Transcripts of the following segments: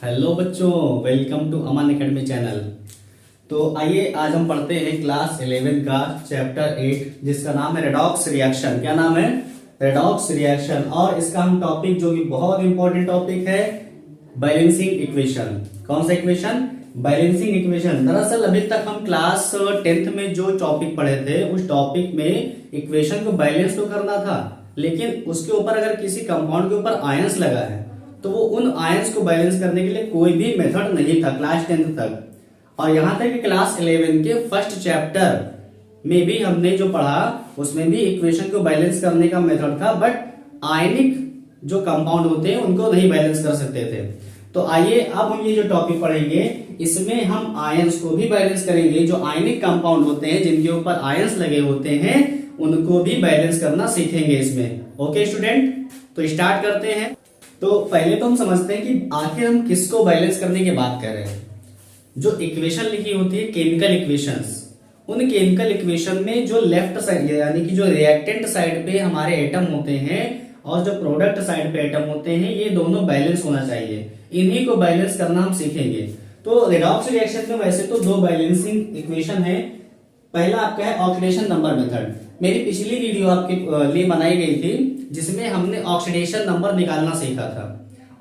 Hello बच्चों, welcome to Aman academy channel. तो आइए आज हम पढ़ते हैं क्लास 11 का चैप्टर 8 जिसका नाम है रेडॉक्स रिएक्शन। क्या नाम है? Redox reaction. और इसका हम टॉपिक जो कि बहुत इंपॉर्टेंट टॉपिक है, बैलेंसिंग इक्वेशन। कौन सा इक्वेशन? Balancing equation. दरअसल अभी तक हम क्लास 10th में जो टॉपिक पढ़े थे उस टॉपिक में इक्वेशन को बैलेंस तो करना था, लेकिन उसके ऊपर अगर किसी कंपाउंड के ऊपर आयंस लगा है तो वो उन आयंस को बैलेंस करने के लिए कोई भी मेथड नहीं था क्लास 10th तक। और यहां तक कि क्लास 11 के फर्स्ट चैप्टर में भी हमने जो पढ़ा उसमें भी इक्वेशन को बैलेंस करने का मेथड था, बट आयनिक जो कंपाउंड होते हैं उनको नहीं बैलेंस कर सकते थे। तो आइए अब हम ये जो टॉपिक पढ़ेंगे इसमें हम आयंस को भी बैलेंस करेंगे। जो आयनिक कंपाउंड होते हैं जिनके ऊपर आयंस लगे होते हैं उनको भी बैलेंस करना सीखेंगे इसमें। ओके स्टूडेंट, तो स्टार्ट करते हैं। तो पहले तो हम समझते हैं कि आखिर हम किसको बैलेंस करने की बात कर रहे हैं। जो इक्वेशन लिखी होती है केमिकल इक्वेशंस, उन केमिकल इक्वेशन में जो लेफ्ट साइड यानी कि जो रिएक्टेंट साइड पे हमारे एटम होते हैं और जो प्रोडक्ट साइड पे एटम होते हैं ये दोनों बैलेंस होना चाहिए। इन्हीं को बैलेंस करना हम सीखेंगे। तो रेडॉक्स रिएक्शन में वैसे तो दो बैलेंसिंग इक्वेशन है। पहला आपका है ऑक्सीडेशन नंबर मेथड। मेरी पिछली वीडियो आपके लिए बनाई गई थी जिसमें हमने ऑक्सीडेशन नंबर निकालना सीखा था,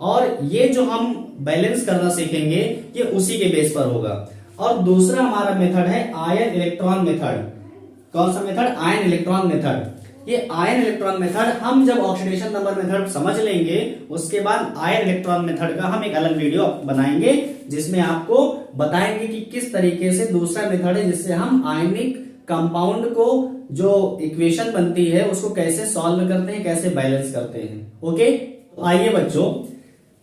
और ये जो हम बैलेंस करना सीखेंगे ये उसी के बेस पर होगा। और दूसरा हमारा मेथड है आयन इलेक्ट्रॉन मेथड। कौन सा मेथड? Ion electron method. ये आयन इलेक्ट्रॉन मेथड हम जब ऑक्सीडेशन नंबर मेथड समझ लेंगे उसके बाद आयन इलेक्ट्रॉन मेथड का हम एक अलग वीडियो बनाएंगे जिसमें आपको बताएंगे कि किस तरीके से दूसरा मेथड है जिससे हम आयनिक कंपाउंड को जो इक्वेशन बनती है उसको कैसे सॉल्व करते हैं, कैसे बैलेंस करते हैं। ओके, तो आइए बच्चों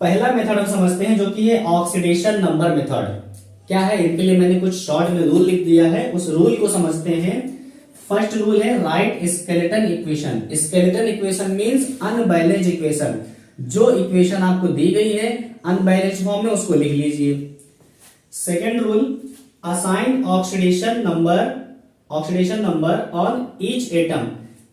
पहला मेथड हम समझते हैं जो कि है ऑक्सीडेशन नंबर मेथड। क्या है? इनके लिए मैंने कुछ शॉर्ट में रूल लिख दिया है, उस रूल को समझते हैं। फर्स्ट रूल है right skeleton equation. Skeleton equation means unbalanced equation. जो इक्वेशन आपको दी गई है अनबैलेंस्ड फॉर्म में उसको लिख लीजिए। Second rule assign oxidation number on each atom.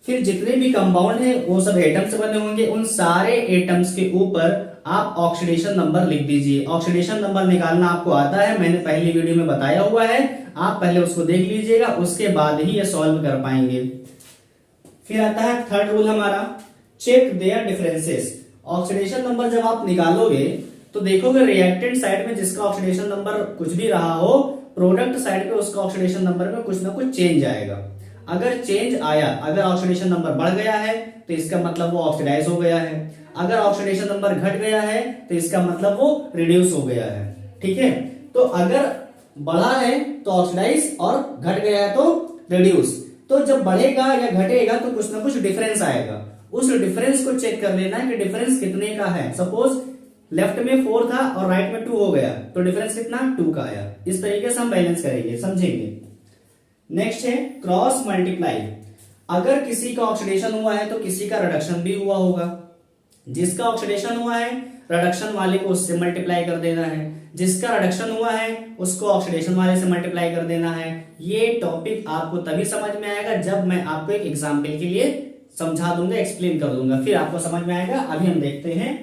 फिर जितने भी कंपाउंड है वो सब एटम से बने होंगे, उन सारे एटम्स के ऊपर आप ऑक्सीडेशन नंबर लिख दीजिए। ऑक्सीडेशन नंबर निकालना आपको आता है, मैंने पहली वीडियो में बताया हुआ है, आप पहले उसको देख लीजिएगा, उसके बाद ही ये सॉल्व कर पाएंगे। फिर आता है थर्ड रूल हमारा check their differences. Oxidation number जब आप निकालोगे तो देखोगे रिएक्टेंट साइड में जिसका ऑक्सीडेशन नंबर कुछ भी रहा हो, प्रोडक्ट साइड पे उसका ऑक्सीडेशन नंबर में कुछ ना कुछ चेंज आएगा। अगर चेंज आया, अगर ऑक्सीडेशन नंबर बढ़ गया है तो इसका मतलब वो ऑक्सीडाइज हो गया है। अगर ऑक्सीडेशन नंबर घट गया है तो इसका मतलब वो रिड्यूस हो गया है। ठीक है, तो अगर बढ़ा है तो ऑक्सीडाइज और घट गया है तो रिड्यूस। तो जब बढ़ेगा या घटेगा तो कुछ ना कुछ डिफरेंस आएगा, उस डिफरेंस को चेक कर लेना है कि डिफरेंस कितने का है। सपोज लेफ्ट में 4 था और राइट में 2 हो गया तो डिफरेंस कितना? 2 का आया। इस तरीके से हम बैलेंस करेंगे, समझेंगे। नेक्स्ट है क्रॉस मल्टीप्लाई। अगर किसी का ऑक्सीडेशन हुआ है तो किसी का रिडक्शन भी हुआ होगा। जिसका ऑक्सीडेशन हुआ है रिडक्शन वाले को उससे मल्टीप्लाई कर देना है, जिसका रिडक्शन हुआ है उसको ऑक्सीडेशन वाले से मल्टीप्लाई कर देना है। ये टॉपिक आपको तभी समझ में आएगा जब मैं आपको एक एग्जाम्पल के लिए समझा दूंगा, एक्सप्लेन कर दूंगा, फिर आपको समझ में आएगा। अभी हम देखते हैं।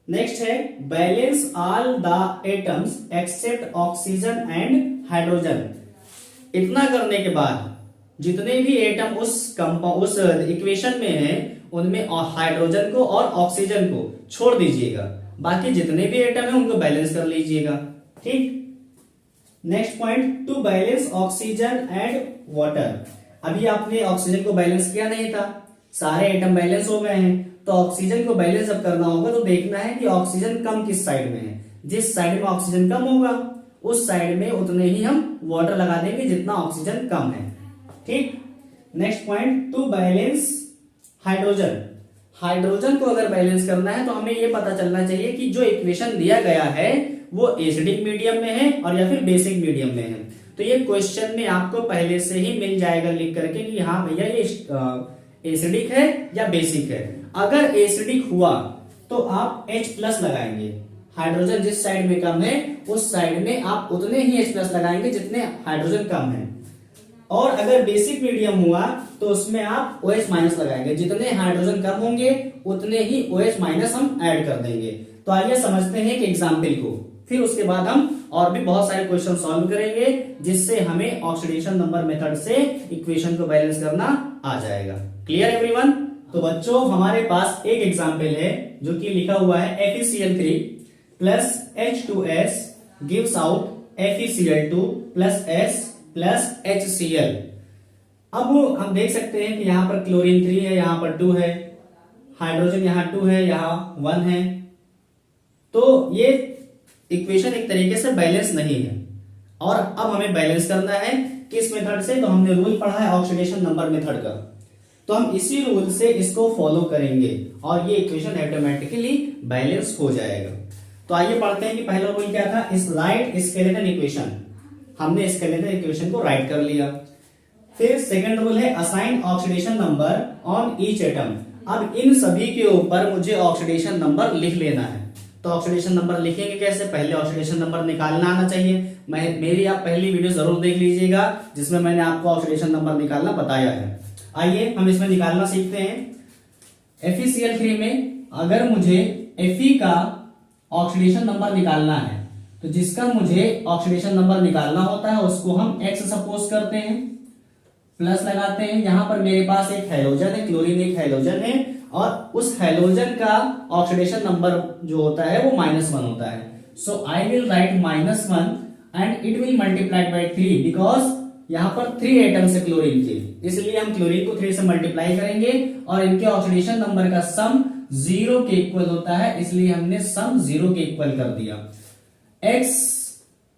नेक्स्ट है balance all the atoms except oxygen and hydrogen. इतना करने के बाद जितने भी एटम उस इक्वेशन में है उनमें हाइड्रोजन को और ऑक्सीजन को छोड़ दीजिएगा, बाकी जितने भी एटम है उनको बैलेंस कर लीजिएगा। ठीक। Next point two balance oxygen and water. अभी आपने ऑक्सीजन को बैलेंस किया नहीं था, सारे एटम बैलेंस हो गए हैं, तो ऑक्सीजन को बैलेंस जब करना होगा तो देखना है कि ऑक्सीजन कम किस साइड में है। जिस साइड में ऑक्सीजन कम होगा उस साइड में उतने ही हम वाटर लगा देंगे जितना ऑक्सीजन कम है। ठीक। Next point two balance hydrogen. Hydrogen को अगर बैलेंस करना है तो हमें यह पता चलना चाहिए कि जो इक्वेशन दिया गया है वो एसिडिक मीडियम में है और या फिर बेसिक मीडियम में है। तो ये क्वेश्चन में आपको पहले से ही मिल जाएगा लिख करके कि हाँ भैया ये एसिडिक है या बेसिक है। अगर एसिडिक हुआ तो आप H+ लगाएंगे। हाइड्रोजन जिस साइड में कम है उस साइड में आप उतने ही H+ लगाएंगे जितने हाइड्रोजन कम है। और अगर बेसिक मीडियम हुआ तो उसमें आप OH- लगाएंगे। जितने हाइड्रोजन कम होंगे उतने ही OH- हम ऐड कर देंगे। तो आइए समझते हैं एक एग्जाम्पल को, फिर उसके बाद हम और भी बहुत सारे क्वेश्चन सॉल्व करेंगे जिससे हमें ऑक्सीडेशन नंबर मेथड से इक्वेशन को बैलेंस करना आ जाएगा। Clear everyone? तो बच्चों हमारे पास एक एग्जाम्पल है जो कि लिखा हुआ है FeCl3 plus H2S gives out FeCl2 plus S plus HCl। अब हम देख सकते हैं कि यहां पर क्लोरीन 3 है, यहां पर 2 है, हाइड्रोजन यहां 2 है, यहां 1 है। तो ये इक्वेशन एक तरीके से बैलेंस नहीं है और अब हमें बैलेंस करना है किस मेथड से? तो हमने रूल पढ़ा है ऑक्सीडेशन नंबर मेथड का, तो हम इसी रूल से इसको फॉलो करेंगे और ये इक्वेशन ऑटोमेटिकली बैलेंस हो जाएगा। तो आइए पढ़ते हैं कि पहला रूल क्या था, इस राइट स्केलेटन इक्वेशन। हमने स्केलेटन इक्वेशन को राइट कर लिया। फिर सेकंड रूल है assign oxidation number on each atom. अब इन सभी के ऊपर मुझे ऑक्सीडेशन नंबर लिख लेना है। तो ऑक्सीडेशन नंबर लिखेंगे कैसे? पहले ऑक्सीडेशन नंबर निकालना आना चाहिए। मेरी आप पहली वीडियो जरूर देख लीजिएगा जिसमें मैंने आपको ऑक्सीडेशन नंबर निकालना बताया है। आइए हम इसमें निकालना सीखते हैं। FeCl3 में अगर मुझे Fe का ऑक्सीडेशन नंबर निकालना है तो जिसका मुझे ऑक्सीडेशन नंबर निकालना होता है उसको हम X सपोज करते हैं, प्लस लगाते हैं। यहां पर मेरे पास एक हैलोजन है, क्लोरीन एक हैलोजन है और उस हैलोजन का ऑक्सीडेशन नंबर जो होता है वो -1 होता है। So I will write -1 and it will multiplied by 3 because यहां पर 3 एटम्स है क्लोरीन के, इसलिए हम क्लोरीन को 3 से मल्टीप्लाई करेंगे और इनके ऑक्सीडेशन नंबर का सम 0 के इक्वल होता है, इसलिए हमने सम 0 के इक्वल कर दिया। x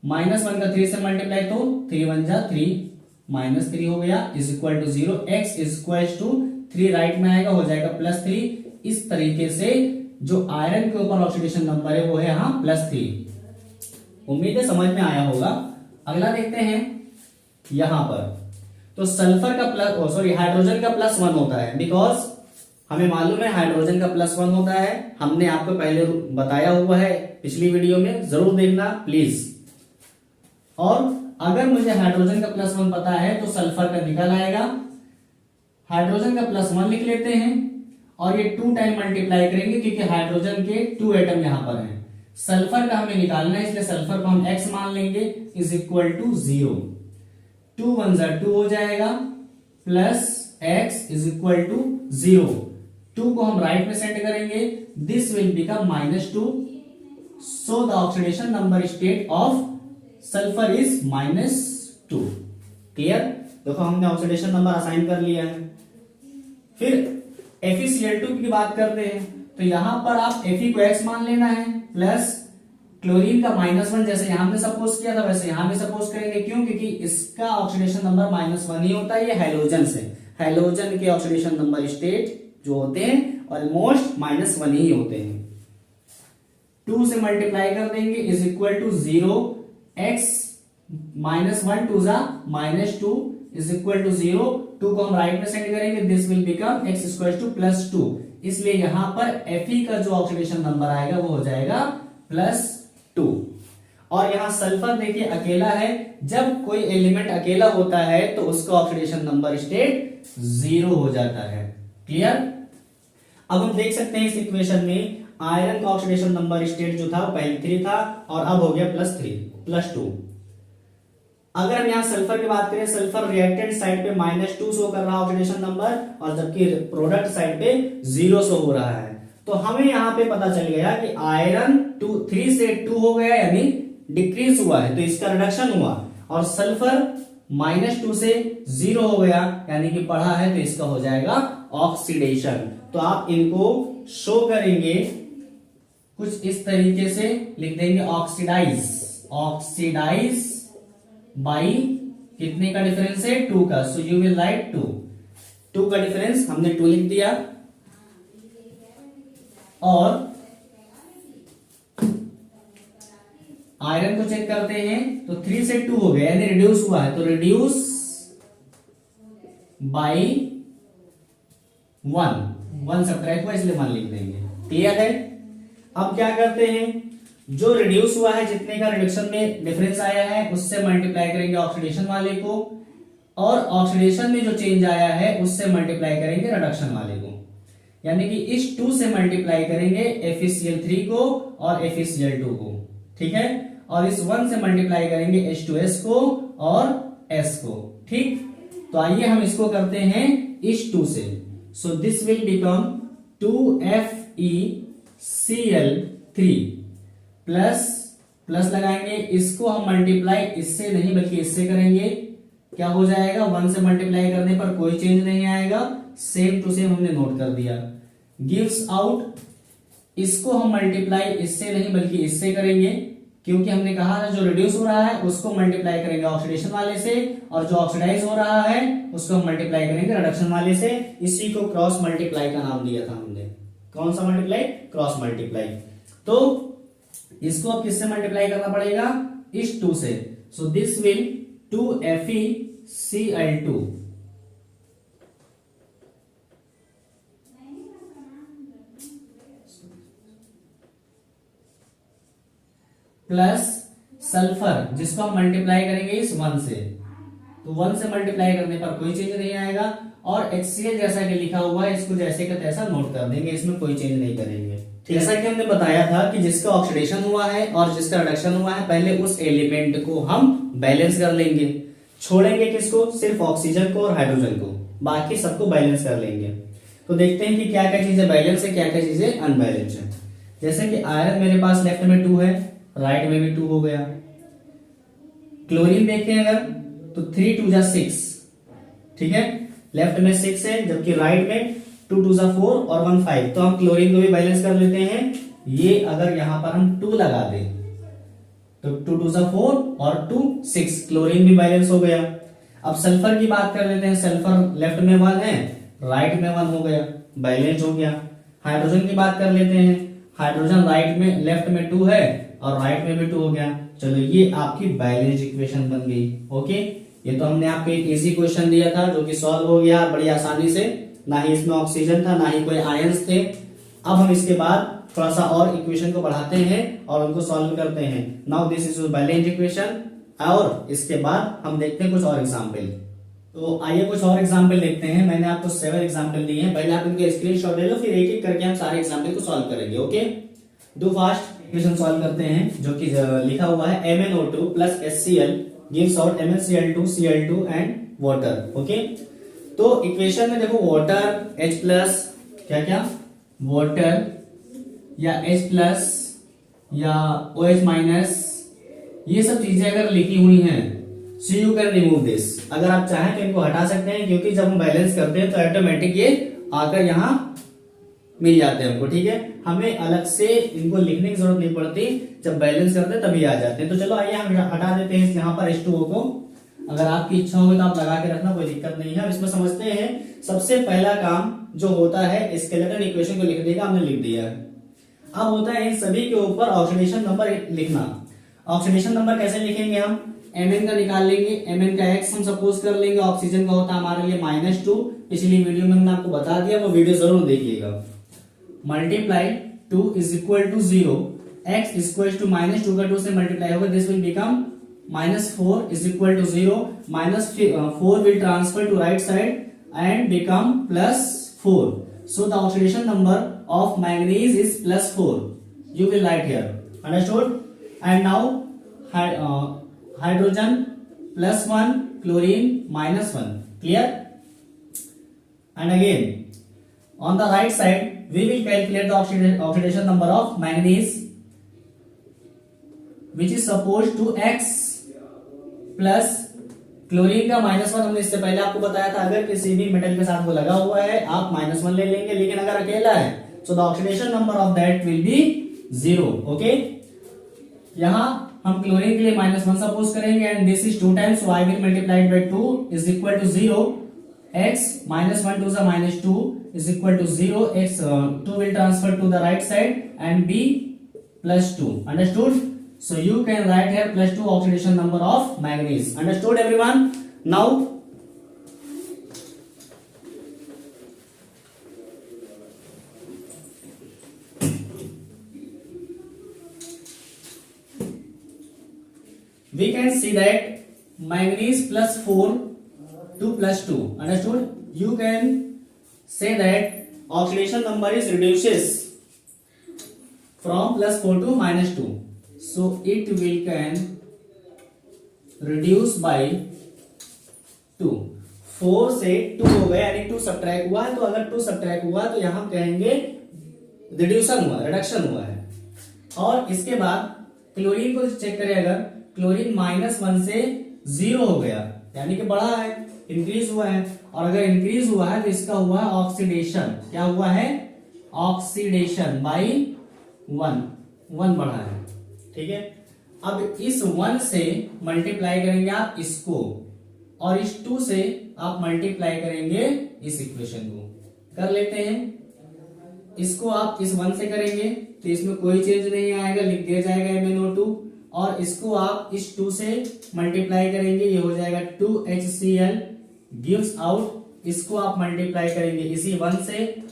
-1 का 3 से मल्टीप्लाई तो 3 1 जा 3 -3 हो गया is equal to 0। x is equal to 3 right में आएगा, हो जाएगा +3। इस तरीके से जो आयरन के ऊपर ऑक्सीडेशन नंबर है वो है यहाँ +3। उम्मीद है समझ में आया होगा। अगला देखते हैं यहां पर, तो सल्फर का हाइड्रोजन का +1 होता है बिकॉज हमें मालूम है हाइड्रोजन का +1 होता है। हमने आपको पहले बताया हुआ है पिछली वीडियो में, जरूर देखना प्लीज। और अगर मुझे हाइड्रोजन का +1 पता है तो सल्फर का निकल आएगा। हाइड्रोजन का +1 लिख लेते हैं और ये 2 टाइम मल्टीप्लाई करेंगे क्योंकि हाइड्रोजन के 2 एटम यहां पर हैं। सल्फर का हमें निकालना है इसलिए सल्फर को हम x मान लेंगे इज इक्वल टू 0। 2 1 जा 2 हो जाएगा plus x is equal to 0। 2 को हम राइट में सेट करेंगे, this will become -2। So the oxidation number state of sulphur is -2। Clear? देखो हमने ऑक्सीडेशन नंबर असाइन कर लिया है। फिर FeCl2 की बात करते हैं तो यहां पर आप Fe को x मान लेना है प्लस क्लोरीन का -1 जैसे यहां पे सपोज किया था वैसे यहां भी सपोज करेंगे। क्यों? क्योंकि इसका ऑक्सीडेशन नंबर -1 ही होता है, ये हैलोजन से। हैलोजन के ऑक्सीडेशन नंबर स्टेट जो होते हैं ऑलमोस्ट -1 ही होते हैं। 2 से मल्टीप्लाई कर देंगे इज इक्वल टू 0। x -1 2 जा -2 इज इक्वल टू 0। 2 को हम राइट में सेट करेंगे, this will become x equal to +2। इसलिए यहां पर Fe का जो ऑक्सीडेशन नंबर आएगा वो हो जाएगा +2। और यहां सल्फर देखिए अकेला है, जब कोई एलिमेंट अकेला होता है तो उसका ऑक्सीडेशन नंबर स्टेट 0 हो जाता है। क्लियर? अब हम देख सकते हैं इस इक्वेशन में आयरन का ऑक्सीडेशन नंबर स्टेट जो था पहले 3 था और अब हो गया +2। अगर हम यहाँ सल्फर की बात करें, सल्फर रिएक्टेंट साइड पे -2 शो कर रहा है ऑक्सीडेशन नंबर और जबकि प्रोडक्ट साइड पे 0 शो हो रहा है। तो हमें यहाँ पे पता चल गया कि आयरन 3 से 2 हो गया यानी डिक्रीज हुआ है तो इसका रिडक्शन हुआ, और सल्फर -2 से 0 हो गया यानी कि बढ़ा है तो इसका हो जाएगा ऑक्सीडेशन। तो आप इनको शो करेंगे कुछ इस तरीके से, लिख देंगे ऑक्सीडाइज बाई कितने का डिफरेंस है 2 का, सो यू विल राइट 2 का डिफरेंस हमने 2 लिख दिया। और आयरन को चेक करते हैं तो 3 से 2 हो गया यानी रिड्यूस हुआ है तो रिड्यूस बाई 1 सब्ट्रैक्ट हुआ इसलिए 1 लिख देंगे। क्लियर है? अब क्या करते हैं, जो रिड्यूस हुआ है जितने का रिडक्शन में डिफरेंस आया है उससे मल्टीप्लाई करेंगे ऑक्सीडेशन वाले को, और ऑक्सीडेशन में जो चेंज आया है उससे मल्टीप्लाई करेंगे रिडक्शन वाले को। यानी कि इस 2 से मल्टीप्लाई करेंगे FeCl3 को और FeCl2 को, ठीक है, और इस 1 से मल्टीप्लाई करेंगे H2S को और S को, ठीक। तो आइए हम इसको करते हैं इस 2 से। So this will become 2FeCl3 plus plus लगाएंगे, इसको हम मल्टीप्लाई इससे नहीं बल्कि इससे करेंगे, क्या हो जाएगा, 1 से मल्टीप्लाई करने पर कोई चेंज नहीं आएगा, सेम टू सेम हमने नोट कर दिया। गिव्स आउट, इसको हम मल्टीप्लाई इससे नहीं बल्कि इससे करेंगे, क्योंकि हमने कहा था जो रिड्यूस हो रहा है उसको मल्टीप्लाई करेंगे ऑक्सीडेशन वाले से, और जो ऑक्सीडाइज हो रहा है उसको हम मल्टीप्लाई करेंगे रिडक्शन वाले से। इसी को क्रॉस मल्टीप्लाई का नाम दिया था हमने। कौन सा मल्टीप्लाई? Cross multiply. तो इसको अब किससे मल्टीप्लाई करना पड़ेगा? इस 2 से। So this will 2FeCl2 plus sulphur, जिसको हम मल्टीप्लाई करेंगे इस 1 से, तो 1 से मल्टीप्लाई करने पर कोई चेंज नहीं आएगा, और HCl जैसा कि लिखा हुआ है इसको जैसे का तैसा नोट कर देंगे, इसमें कोई चेंज नहीं करेंगे। जैसा कि हमने बताया था कि जिसका ऑक्सीडेशन हुआ है और जिसका रिडक्शन हुआ है, पहले उस एलिमेंट को हम बैलेंस कर लेंगे, छोड़ेंगे किसको? सिर्फ ऑक्सीजन को और हाइड्रोजन को, बाकी सबको बैलेंस कर लेंगे। तो देखते हैं कि क्या क्या चीजें बैलेंस है, क्या क्या चीजें अनबैलेंस है। जैसे कि आयरन मेरे पास लेफ्ट में 2 है, राइट में भी 2 हो गया। क्लोरीन देखते हैं अगर, तो 3 2 जा 6, ठीक है, लेफ्ट में 6 है, जबकि राइट में 2 2 जा 4 और 1 5। तो हम क्लोरीन को भी बैलेंस कर लेते हैं। ये अगर यहां पर हम 2 लगा दें तो 2 2 जा 4 और 2 6, क्लोरीन भी बैलेंस हो गया। अब सल्फर की बात कर लेते हैं। सल्फर लेफ्ट में 1 है, राइट में 1 हो गया, बैलेंस हो गया। हाइड्रोजन की बात कर लेते हैं। हाइड्रोजन राइट में लेफ्ट में 2 है और राइट में भी 2 हो गया। चलो ये आपकी बैलेंस इक्वेशन बन गई। ओके, ये तो हमने आपको एक इजी क्वेश्चन दिया था जो कि सॉल्व हो गया बड़ी आसानी से, ना ही इसमें ऑक्सीजन था ना ही कोई आयंस थे। अब हम इसके बाद थोड़ा सा और इक्वेशन को बढ़ाते हैं और उनको सॉल्व करते हैं। Now this is balance equation, और इसके बाद हम देखते हैं कुछ और एग्जाम्पल। तो आइए कुछ और एग्जाम्पल देखते हैं। मैंने आपको 7 एग्जाम्पल दिए हैं, पहले आप इनके स्क्रीनशॉट ले लो, फिर एक एक करके हम सारे एग्जाम्पल को सॉल्व करेंगे। Okay, do fast. Equation solve करते हैं जो कि लिखा हुआ है MnO2 plus HCl gives out MnCl2 Cl2 and water. Okay, तो इक्वेशन में देखो वाटर H प्लस क्या क्या, वाटर या H प्लस या OH माइनस, ये सब चीजें अगर लिखी हुई हैं, so you can remove this. अगर आप चाहें तो इनको हटा सकते हैं, क्योंकि जब हम बैलेंस करते हैं तो ऑटोमेटिक ये आकर यहाँ मिल जाते हैं हमको, ठीक है। हमें अलग से इनको लिखने की जरूरत नहीं पड़ती, जब बैलेंस करते हैं तभी आ जाते हैं। तो चलो आइए हम हटा देते हैं यहाँ पर H2O को। अगर आपकी इच्छा होगी तो आप लगा के रखना, कोई दिक्कत नहीं है। अब इसमें समझते हैं। सबसे पहला काम जो होता है स्केलेटन इक्वेशन को लिखने का, हमने लिख दिया है। अब होता है इन सभी के ऊपर ऑक्सीडेशन नंबर लिखना। ऑक्सीडेशन नंबर कैसे लिखेंगे हम? Mn का निकाल लेंगे, Mn का x हम सपोज कर लेंगे, ऑक्सीजन का होता है हमारे लिए -2। पिछली वीडियो में हमने आपको बता दिया, वो वीडियो जरूर देखिएगा। Multiply 2 is equal to 0, x is equal to -2 का 2 से मल्टीप्लाई होगा, this will become -4 is equal to 0, -4 will transfer to right side and become +4. So the oxidation number of manganese is +4. You will write here. Understood? And now hydrogen +1, chlorine -1. Clear? And again on the right side we will calculate the oxidation number of manganese, which is supposed to x plus chlorine का -1 हमने इससे पहले आपको बताया था। अगर किसी भी मेटल के साथ वो लगा हुआ है आप -1 ले लेंगे, लेकिन अगर अकेला है so the oxidation number of that will be 0. Okay, यहां हम क्लोरीन के लिए -1 सपोज करेंगे and this is 2 times, so I will multiply it by 2 is equal to 0. x -1 2 is -2 is equal to 0. x 2 will transfer to the right side and be +2. Understood? So you can write here +2 oxidation number of manganese. Understood everyone? Now we can see that manganese +4 to +2. Understood? You can say that oxidation number is reduces from +4 to -2, so it will can reduce by 2। 4 से 2 हो गया यानी 2 subtract हुआ है, तो अगर 2 subtract हुआ तो यहां कहेंगे रिड्यूसन हुआ, रिडक्शन हुआ है। और इसके बाद क्लोरीन को चेक करें, अगर क्लोरीन -1 से 0 हो गया यानी कि बढ़ा है, इंक्रीज हुआ है। और अगर इंक्रीज हुआ है तो इसका हुआ है ऑक्सीडेशन। क्या हुआ है? ऑक्सीडेशन बाई 1 बढ़ा है। ठीक है, अब इस 1 से मल्टीप्लाई करेंगे आप इसको, और इस 2 से आप मल्टीप्लाई करेंगे इस इक्वेशन को। कर लेते हैं, इसको आप इस 1 से करेंगे तो इसमें कोई चेंज नहीं आएगा, लिख दिया जाएगा MnO2। और इसको आप इस 2 से मल्टीप्लाई करेंगे, ये हो जाएगा 2HCl गिव्स आउट। इसको आप मल्टीप्लाई करेंगे इसी 1 से,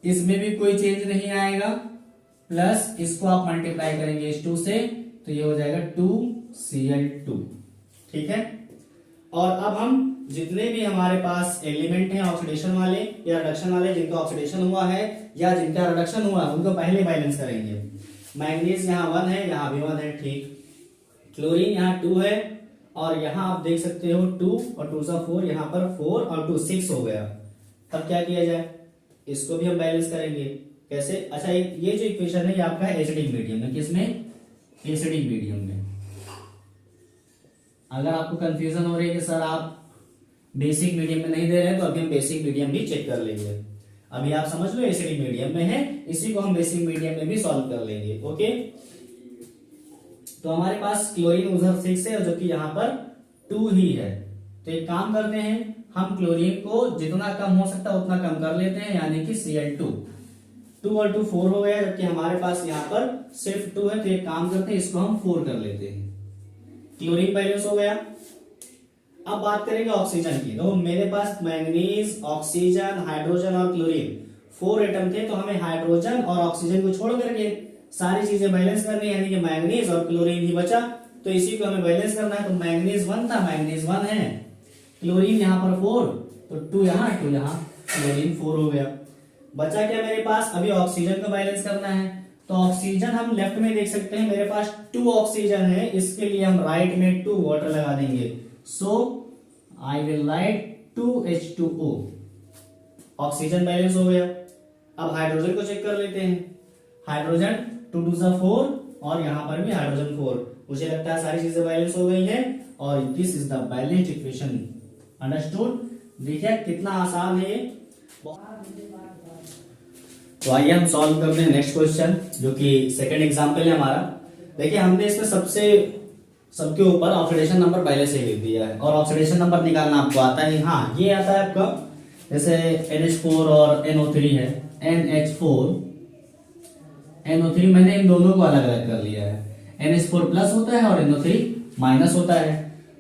इसमें भी कोई चेंज नहीं आएगा, प्लस इसको आप मल्टीप्लाई करेंगे इस 2 से, तो ये हो जाएगा 2Cl2। ठीक है, और अब हम जितने भी हमारे पास एलिमेंट हैं ऑक्सीडेशन वाले या रिडक्शन वाले, जिनका ऑक्सीडेशन हुआ है या जिनका रिडक्शन हुआ है, उनको पहले बैलेंस करेंगे। मैंगनीज यहाँ 1 है, यहाँ भी 1 है। ठीक, क्लोरीन यहाँ 2 है, और यहाँ आप देख सकते हो 2 और 2 सा 4, यहाँ पर 4 और 2 6 हो गया। तब क्या किया जाए, इसको भी हम बैलेंस करेंगे। कैसे? अच्छा, ये जो इक्वेशन है ये आपका एसिडिक मीडियम में। किसमें? एसिडिक मीडियम में। अगर आपको कंफ्यूजन हो रही है कि सर आप बेसिक मीडियम में नहीं दे रहे हैं, तो अभी हम बेसिक मीडियम भी चेक कर लेंगे। अभी आप समझ लो एसिडिक मीडियम में है, इसी को हम बेसिक मीडियम में भी सॉल्व कर लेंगे। ओके, तो हमारे पास क्लोरीन उधर 6 है, जबकि यहाँ पर 2 ही है। तो एक काम करते हैं, हम क्लोरीन को जितना कम हो सकता है उतना कम कर लेते हैं, यानी कि Cl2। 2 और 2 4 हो गया, जबकि हमारे पास यहाँ पर सिर्फ 2 है। तो एक काम करते हैं, इसको हम 4 कर लेते हैं। क्लोरीन बैलेंस हो गया। अब बात करेंगे ऑक्सीजन की। तो मेरे पास मैंगनीज, ऑक्सीजन, हाइड्रोजन और क्लोरीन 4 एटम थे, तो हमें हाइड्रोजन और ऑक्सीजन को छोड़ करके सारी चीजें बैलेंस करनी है, यानी कि मैंगनीज और क्लोरीन ही बचा, तो इसी को हमें बैलेंस करना है। तो मैंगनीज 1 था, मैंगनीज 1 है, क्लोरीन यहाँ पर 4, तो 2 यहाँ 2 यहाँ, क्लोरीन 4 हो गया। बचा क्या मेरे पास? अभी ऑक्सीजन को बैलेंस करना है। तो ऑक्सीजन हम लेफ्ट में देख सकते हैं, मेरे पास 2 ऑक्सीजन है, इसके लिए हम राइट में 2 वाटर लगा देंगे। So I will write 2H2O। Oxygen balance हो गया। अब हाइड्रोजन को चेक कर लेते हैं। हाइड्रोजन 2 2 सा 4, और यहां पर भी हाइड्रोजन 4। मुझे लगता है सारी चीजें बैलेंस हो गई है, और this is the balanced equation. Understood? देखिए कितना आसान है ये। तो आइए हम सॉल्व करते हैं नेक्स्ट क्वेश्चन, जो कि सेकंड एग्जांपल है हमारा। देखिए हमने इसमें सबके ऊपर ऑक्सीडेशन नंबर पहले से लिख दिया है, और ऑक्सीडेशन नंबर निकालना आपको आता है। हाँ, ये आता है आपका, जैसे NH4 और NO3 है, NH4 NO3 मैंने इन दोनों को अलग अलग कर लिया है। NH4 प्लस होता है और NO3 माइनस होता है।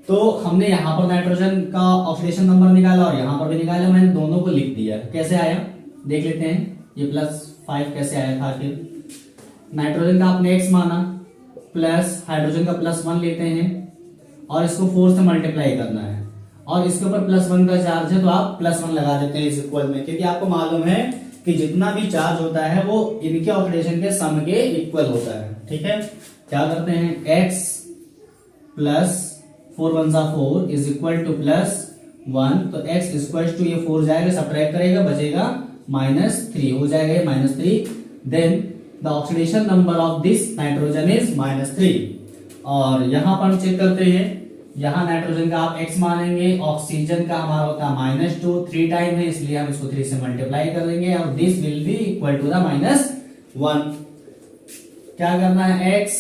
तो हमने यहाँ पर नाइट्रोजन का ऑक्सीडेशन नंबर निकाला और यहाँ पर भी निकाला, मैंने दोनों को लिख दिया। कैसे आया देख लेते हैं। ये +5 कैसे आया था आखिर? नाइट्रोजन का आपने x माना, प्लस हाइड्रोजन का +1 लेते हैं, और इसको 4 से मल्टीप्लाई करना है, और इसके ऊपर +1 का चार्ज है, तो आप +1 लगा देते हैं इस इक्वल में, क्योंकि आपको मालूम है कि जितना भी चार्ज होता है वो इनके ऑक्सीडेशन के सम के इक्वल होता है। ठीक है, क्या करते हैं, x प्लस 4 1 सा 4 इज इक्वल टू +1, तो x इक्वल टू ये 4 जाएगा, सब्ट्रैक्ट करेगा, बचेगा -3 हो जाएगा, -3। Then the oxidation number of this nitrogen is -3। और यहां पर हम चेक करते हैं, यहां नाइट्रोजन का आप x मानेंगे, ऑक्सीजन का हमारा होता है -2, 3 टाइम है, इसलिए हम इसको 3 से मल्टीप्लाई कर देंगे, और this will be equal to the -1। क्या करना है, x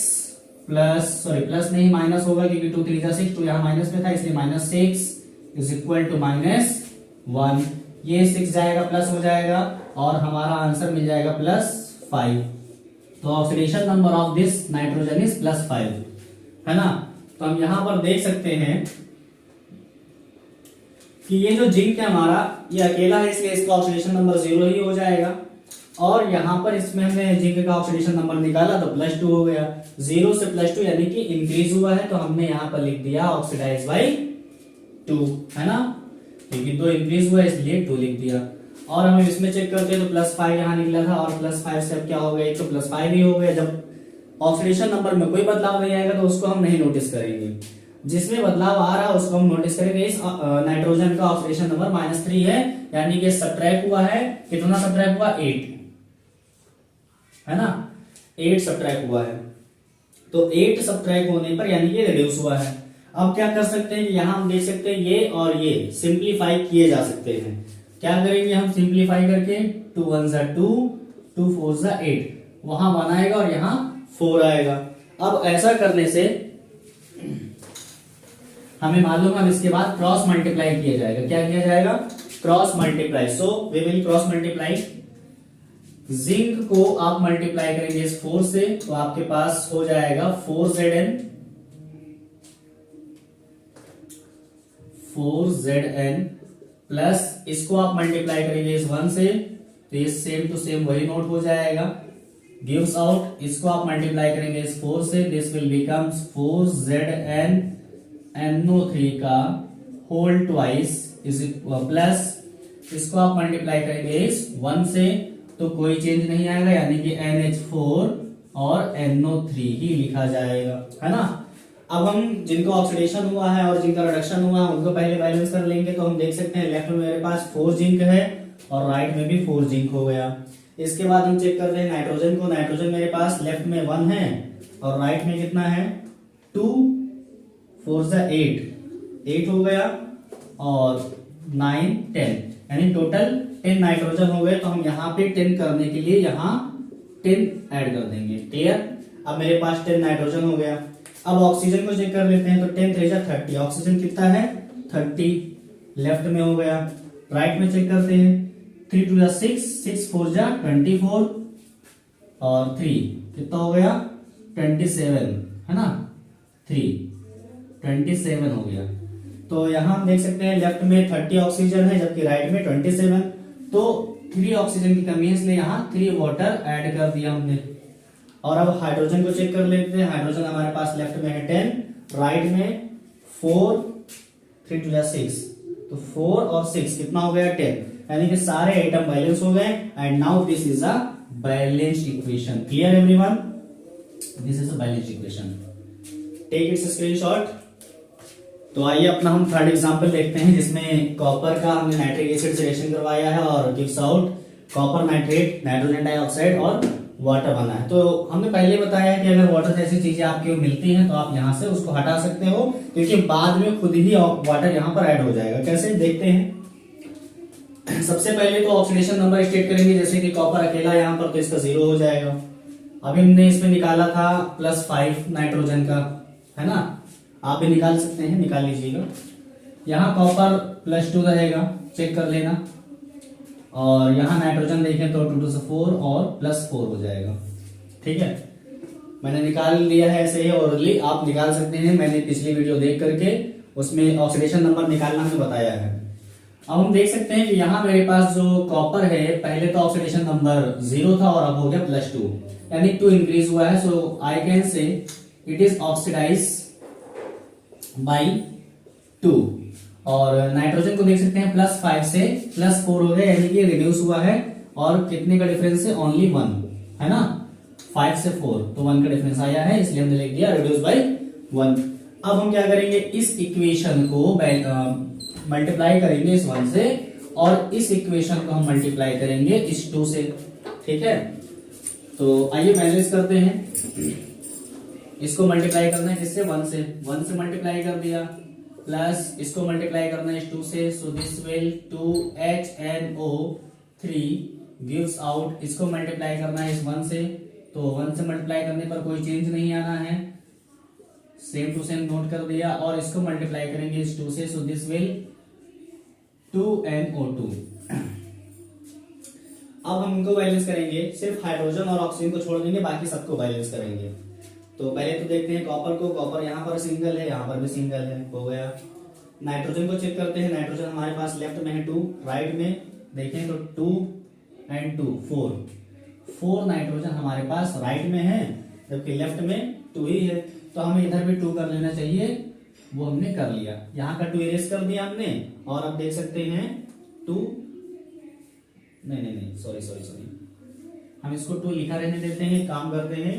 प्लस नहीं माइनस होगा, क्योंकि 2 3 6, 2 यहाँ माइनस में था, इसलिए -6 इज इक्वल टू -1। ये 6 जाएगा, प्लस हो जाएगा, और हमारा आंसर मिल जाएगा +5। तो oxidation number of this nitrogen is +5, है ना। तो हम यहां पर देख सकते हैं कि ये जो जिंक है हमारा, ये अकेला है, इसलिए इसका ऑक्सीडेशन नंबर 0 ही हो जाएगा। और यहां पर इसमें हमने जिंक का ऑक्सीडेशन नंबर निकाला, तो +2 हो गया। 0 से +2 यानी कि इंक्रीज हुआ है, तो हमने यहां पर लिख दिया ऑक्सीडाइज बाई 2, है ना, क्योंकि 2 इंक्रीज हुआ इसलिए 2 लिख दिया। और हम इसमें चेक करते हैं तो +5 यहाँ निकला था और +5 से अब क्या हो गया, एक तो +5 ही हो गया। जब ऑक्सीडेशन नंबर में कोई बदलाव नहीं आएगा तो उसको हम नहीं नोटिस करेंगे, जिसमें बदलाव आ रहा है उसको हम नोटिस करेंगे। इस नाइट्रोजन का ऑक्सीडेशन नंबर -3 है, यानी कि सब्ट्रैक्ट हुआ है, कितना सब्ट्रैक्ट हुआ, 8 है ना, 8 सब्ट्रैक्ट हुआ है। तो 8 सब्ट्रैक्ट होने पर यानी कि रिड्यूस हुआ है। अब क्या कर सकते हैं कि यहां हम देख सकते हैं ये और ये सिंप्लीफाई किए जा सकते हैं। क्या करेंगे हम सिंप्लीफाई करके, 2 1 2, 2 4 8, वहां 1 आएगा और यहां 4 आएगा। अब ऐसा करने से हमें मालूम है इसके बाद क्रॉस मल्टीप्लाई किया जाएगा। क्या किया जाएगा, cross multiply. So we will cross multiply. Zinc को आप मल्टीप्लाई करेंगे इस 4 से तो आपके पास हो जाएगा 4Zn प्लस इसको आप मल्टीप्लाई करेंगे इस 1 से तो ये सेम टू सेम वही नोट हो जाएगा, गिव्स आउट। इसको आप मल्टीप्लाई करेंगे इस 4 से, दिस विल बिकम्स 4ZnNO3 का होल ट्वाइस इज प्लस इसको आप मल्टीप्लाई करेंगे इस 1 से तो कोई चेंज नहीं आएगा, यानी कि NH4 और NO3 ही लिखा जाएगा, है ना। अब हम जिनको ऑक्सीडेशन हुआ है और जिनका रिडक्शन हुआ है उनको पहले बैलेंस कर लेंगे। तो हम देख सकते हैं लेफ्ट में मेरे पास 4 जिंक है और राइट में भी 4 जिंक हो गया। इसके बाद हम चेक करते हैं नाइट्रोजन को। नाइट्रोजन मेरे पास लेफ्ट में 1 है और राइट में कितना है, 2 4 8 हो गया और 9 10, यानी टोटल 10 नाइट्रोजन हो गए। तो हम यहाँ पे 10 करने के लिए यहाँ 10 ऐड कर देंगे। क्लियर, अब मेरे पास 10 नाइट्रोजन हो गया। अब ऑक्सीजन को चेक कर लेते हैं तो 10 3 30, ऑक्सीजन कितना है 30, लेफ्ट में हो गया। राइट में चेक करते हैं, 3 2 6, 6 4 24 और 3 कितना हो गया 27, है ना, 27 हो गया। तो यहां हम देख सकते हैं लेफ्ट में 30 ऑक्सीजन है जबकि राइट में 27, तो 3 ऑक्सीजन की कमी है इसलिए यहाँ 3 वाटर ऐड कर दिया हमने। और अब हाइड्रोजन को चेक कर लेते हैं। हाइड्रोजन हमारे पास लेफ्ट में है 10, राइट में 4 3 2 6, तो 4 और 6 कितना हो गया 10, यानी कि सारे एटम बैलेंस हो गए। And now this is a balanced equation. Clear everyone, this is a balanced equation. Take its screenshot. तो आइए अपना हम थर्ड एग्जांपल देखते हैं जिसमें कॉपर का हमने नाइट्रिक एसिड से रिएक्शन करवाया है और gives out copper nitrate, nitrogen dioxide और वाटर बना है। तो हमने पहले बताया है कि अगर वाटर जैसी चीजें आपको मिलती हैं तो आप यहां से उसको हटा सकते हो क्योंकि बाद में खुद ही वाटर यहां पर ऐड हो जाएगा। कैसे देखते हैं। सबसे पहले तो ऑक्सीडेशन नंबर स्टेट करेंगे, जैसे कि कॉपर अकेला यहां पर तो इसका 0 हो जाएगा। अभी हमने इसमें निकाला था +5 नाइट्रोजन का, है ना, आप भी निकाल सकते हैं, निकाल लीजिएगा। यहाँ कॉपर +2 रहेगा, चेक कर लेना। और यहाँ नाइट्रोजन देखें तो 2 2 से 4 और +4 हो जाएगा। ठीक है, मैंने निकाल लिया है ऐसे ही, ओरली आप निकाल सकते हैं। मैंने पिछली वीडियो देख करके उसमें ऑक्सीडेशन नंबर निकालना हमें बताया है। अब हम देख सकते हैं कि यहाँ मेरे पास जो कॉपर है पहले तो ऑक्सीडेशन नंबर 0 था और अब हो गया +2, यानी 2 इंक्रीज हुआ है। So I can say it is oxidize by 2। और नाइट्रोजन को देख सकते हैं +5 से +4 हो गया, यानी कि रिड्यूस हुआ है। और कितने का डिफरेंस है, ओनली 1, है ना, 5 से 4 तो 1 का डिफरेंस आया है, इसलिए हमने लिख दिया रिड्यूस बाई 1। अब हम क्या करेंगे, इस इक्वेशन को मल्टीप्लाई करेंगे इस 1 से और इस इक्वेशन को हम मल्टीप्लाई करेंगे इस 2 से। ठीक है, तो आइए बैलेंस करते हैं। इसको मल्टीप्लाई करना है किससे, 1 से, 1 से मल्टीप्लाई कर दिया, प्लस इसको मल्टीप्लाई करना है इस 2 से। So this will 2HNO3 gives out, इसको मल्टीप्लाई करना है इस 1 से, तो 1 से मल्टीप्लाई करने पर कोई चेंज नहीं आना है, सेम टू सेम नोट कर दिया। और इसको मल्टीप्लाई करेंगे इस 2 से, सो दिस विल 2NO2। अब हम इनको बैलेंस करेंगे, सिर्फ हाइड्रोजन और ऑक्सीजन को छोड़ देंगे, बाकी सबको बैलेंस करेंगे। तो पहले तो देखते हैं कॉपर को, कॉपर यहाँ पर सिंगल है, यहाँ पर भी सिंगल है, हो गया। नाइट्रोजन को चेक करते हैं। नाइट्रोजन हमारे पास लेफ्ट में है 2, राइट में देखें तो 2 एंड 2 4 नाइट्रोजन हमारे पास राइट में है जबकि लेफ्ट में 2 ही है, तो हमें इधर भी 2 कर लेना चाहिए, वो हमने कर लिया। यहाँ का 2 इरेज कर दिया हमने। और अब देख सकते हैं 2 नहीं, सॉरी, हम इसको 2 लिखा रहने देते हैं। काम करते हैं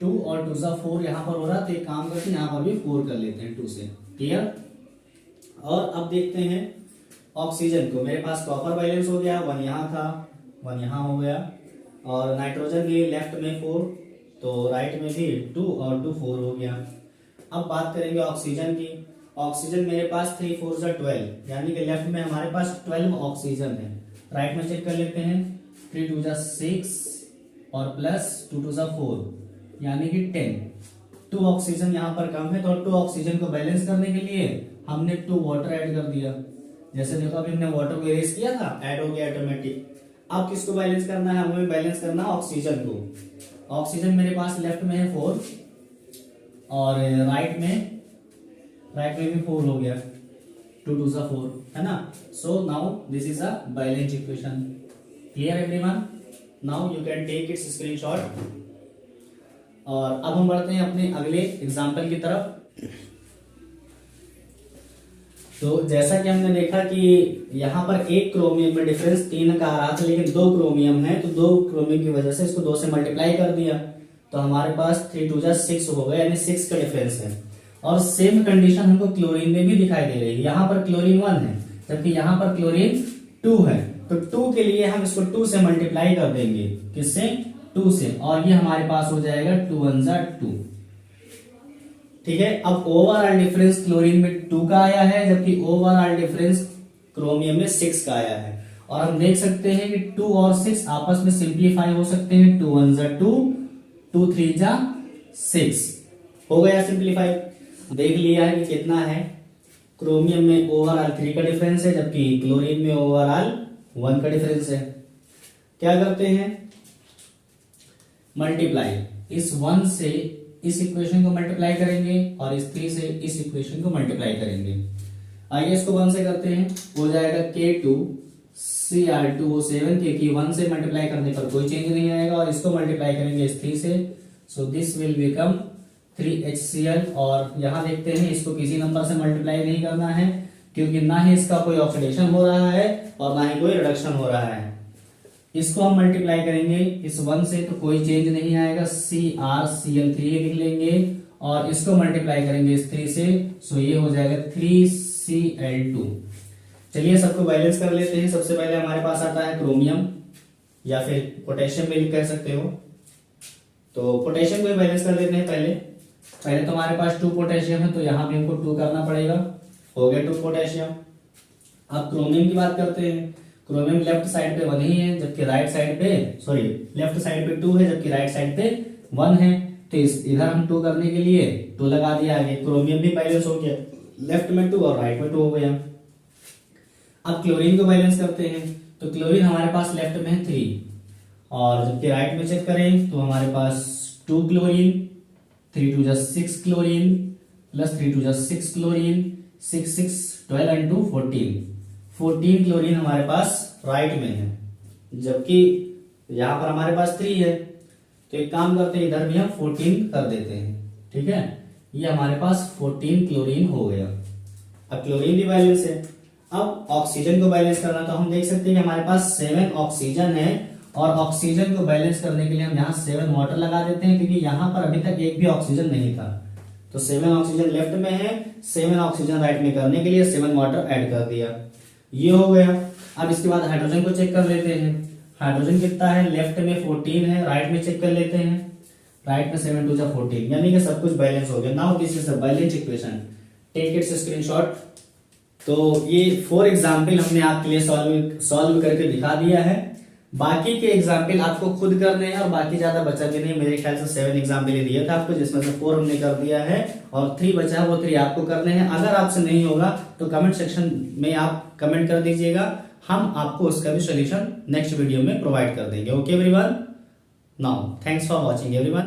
2 और 2 सा 4 यहाँ पर हो रहा, तो एक काम करते हैं यहाँ पर भी 4 कर लेते हैं 2 से। क्लियर। और अब देखते हैं ऑक्सीजन को। मेरे पास कॉपर बैलेंस हो गया, 1 यहाँ था, 1 यहाँ हो गया, और नाइट्रोजन भी लेफ्ट में 4, तो राइट में भी 2 और 2 4 हो गया। अब बात करेंगे ऑक्सीजन की। ऑक्सीजन मेरे पास 3 4 सा 12, यानी कि लेफ्ट में हमारे पास 12 ऑक्सीजन है। राइट में चेक कर लेते हैं, 3 2 जा 6 और प्लस 2 2 जा 4, यानी कि 10। 2 ऑक्सीजन यहाँ पर कम है, तो 2 ऑक्सीजन को बैलेंस करने के लिए हमने 2 वाटर ऐड कर दिया। जैसे देखो अभी हमने वाटर को इरेज किया था, ऐड हो गया ऑटोमेटिक। अब किसको बैलेंस करना है, हमें बैलेंस करना है ऑक्सीजन को। ऑक्सीजन मेरे पास लेफ्ट में है 4 और राइट में भी 4 हो गया, 2 2 सा 4, है ना। So now this is a balance equation. Clear everyone. Now you can take its screenshot. और अब हम बढ़ते हैं अपने अगले एग्जाम्पल की तरफ। तो जैसा कि हमने देखा कि यहाँ पर एक क्रोमियम में डिफरेंस 3 का आ रहा था, लेकिन 2 क्रोमियम है, तो 2 क्रोमियम की वजह से इसको 2 से मल्टीप्लाई कर दिया, तो हमारे पास 3 2 जा 6 हो गया, यानी 6 का डिफरेंस है। और सेम कंडीशन हमको क्लोरीन में भी दिखाई दे रही है। यहाँ पर क्लोरीन 1 है, जबकि यहाँ पर क्लोरीन 2 है, तो 2 के लिए हम इसको 2 से मल्टीप्लाई कर देंगे। किससे? 2 से, और ये हमारे पास हो जाएगा 2 1 जा 2। ठीक है। अब ओवरऑल डिफरेंस क्लोरीन में 2 का आया है, जबकि ओवरऑल डिफरेंस क्रोमियम में 6 का आया है। और हम देख सकते हैं कि 2 और 6 आपस में सिंप्लीफाई हो सकते हैं। 2 1 जा 2, 2 3 जा 6 हो गया सिंप्लीफाई। देख लिया है कि कितना है। क्रोमियम में ओवरऑल 3 का डिफरेंस है, जबकि क्लोरीन में ओवरऑल 1 का डिफरेंस है। क्या करते हैं, मल्टीप्लाई। इस 1 से इस इक्वेशन को मल्टीप्लाई करेंगे और इस 3 से इस इक्वेशन को मल्टीप्लाई करेंगे। आइए इसको 1 से करते हैं, हो जाएगा K2 Cr2O7, क्योंकि 1 से मल्टीप्लाई करने पर कोई चेंज नहीं आएगा, और इसको मल्टीप्लाई करेंगे इस 3 से, so this will become 3HCl। और यहां देखते हैं इसको किसी नंबर से मल्टीप्लाई नहीं करना है, क्योंकि ना ही इसका कोई ऑक्सीडेशन हो रहा है और ना ही कोई रिडक्शन हो रहा है। इसको हम मल्टीप्लाई करेंगे इस 1 से, तो कोई चेंज नहीं आएगा, CrCl3 लिख लेंगे, और इसको मल्टीप्लाई करेंगे इस 3 से, सो ये हो जाएगा 3Cl2। चलिए सबको बैलेंस कर लेते हैं। सबसे पहले हमारे पास आता है क्रोमियम, या फिर पोटेशियम भी कह सकते हो, तो पोटेशियम को बैलेंस कर लेते हैं। पहले तो हमारे पास 2 पोटेशियम है, तो यहां भी हमको 2 करना पड़ेगा, हो गया 2 पोटेशियम। अब क्रोमियम की बात करते हैं। क्रोमियम लेफ्ट साइड पे 1 ही है, जबकि राइट साइड पे लेफ्ट साइड पे 2 है, जबकि राइट साइड पे 1 है, तो इधर हम 2 करने के लिए 2 लगा दिया आगे। क्रोमियम भी बैलेंस हो गया, लेफ्ट में 2 और राइट में 2 हो गया। अब क्लोरीन को बैलेंस करते हैं, तो क्लोरीन हमारे पास लेफ्ट में है 3, और जबकि राइट में चेक करें तो हमारे पास 2 क्लोरीन, 3 2 जा 6 क्लोरीन, प्लस 3 2 जा 6 क्लोरीन, 6 6 12 and 2 14 क्लोरीन हमारे पास राइट में है, जबकि यहां पर हमारे पास 3 है, तो एक काम करते हैं इधर भी हम 14 कर देते हैं। ठीक है, ये हमारे पास 14 क्लोरीन हो गया। अब क्लोरीन भी बैलेंस है। अब ऑक्सीजन को बैलेंस करना, तो हम देख सकते हैं कि हमारे पास 7 ऑक्सीजन है, और ऑक्सीजन को बैलेंस करने के लिए हम यहाँ 7 वाटर लगा देते हैं, क्योंकि यहाँ पर अभी तक एक भी ऑक्सीजन नहीं था। तो 7 ऑक्सीजन लेफ्ट में है, 7 ऑक्सीजन राइट में करने के लिए 7 वाटर ऐड कर दिया, ये हो गया। अब इसके बाद हाइड्रोजन को चेक कर लेते हैं। हाइड्रोजन कितना है, लेफ्ट में 14 है, राइट में चेक कर लेते हैं, राइट में 7 2 जा 14, यानी कि सब कुछ बैलेंस हो गया। Now this is the balance equation, take its screenshot. तो ये 4 एग्जाम्पल हमने आपके लिए सॉल्व करके दिखा दिया है। बाकी के एग्जाम्पल आपको खुद करने हैं, और बाकी ज्यादा बचा भी नहीं। मेरे ख्याल से 7 एग्जाम्पल ही दिया था आपको, जिसमें से 4 हमने कर दिया है, और 3 बचा है, वो 3 आपको करने हैं। अगर आपसे नहीं होगा तो कमेंट सेक्शन में आप कमेंट कर दीजिएगा, हम आपको उसका भी सोल्यूशन नेक्स्ट वीडियो में प्रोवाइड कर देंगे। Okay everyone, now thanks for watching everyone.